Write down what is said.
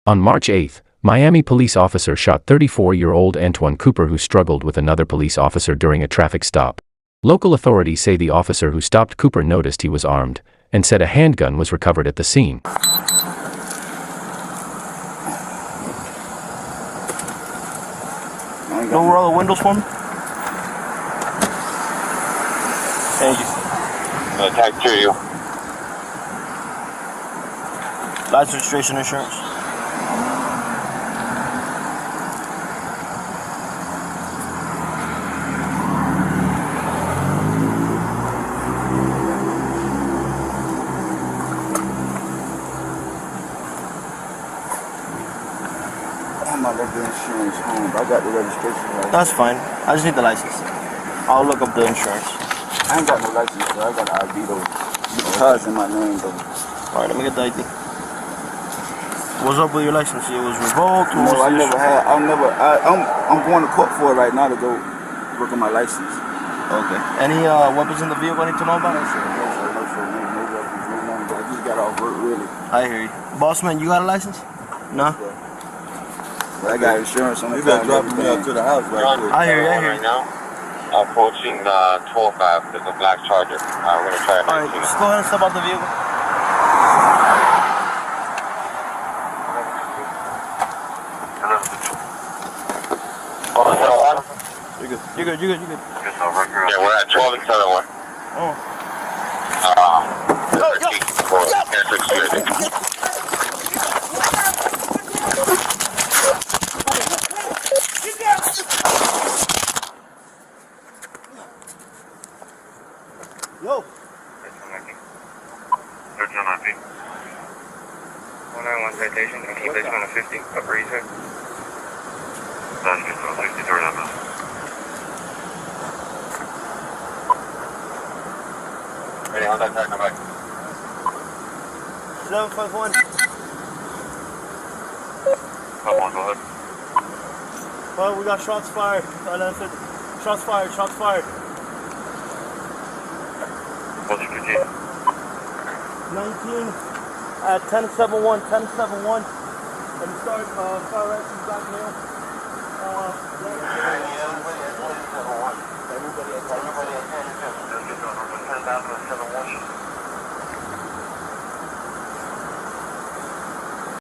On March 8, Miami police officer shot 34-year-old Antwon Cooper who struggled with another police officer during a traffic stop. Local authorities say the officer who stopped Cooper noticed he was armed, and said a handgun was recovered at the scene. Go roll the windows for me. Thank you. Tag to you. License, registration, insurance. I'm not left the insurance home, but I got the registration license. That's fine. I just need the license. I'll look up the insurance. I ain't got no license, so I got the ID though. The car's in my name though. Alright, let me get the ID. What's up with your license? It was revoked? No, I never had. I'm going to court for it right now to go work on my license. Okay. Any weapons in the vehicle I need to know about? No, sir. No weapons, no nothing. I just got off work, really. I hear you. Bossman, you got a license? No? But I got insurance on the car. You better drop me up to the house right quick. I hear you, I hear you. Right now, approaching 12-5, there's a black Charger. We're going to try it. Alright, just go ahead and step out the vehicle. You're good. Yeah, we're at 12 and 7-1. Oh. Yo. 191 citation, and keep this on a 50, upper east side. That's good, so 63 on that. Ready, how's that tag? Come back. 751. Come on, go ahead. Well, we got shots fired. Shots fired. What's your routine? 19 at 1071. Let me start fire action back now. Everybody at 10.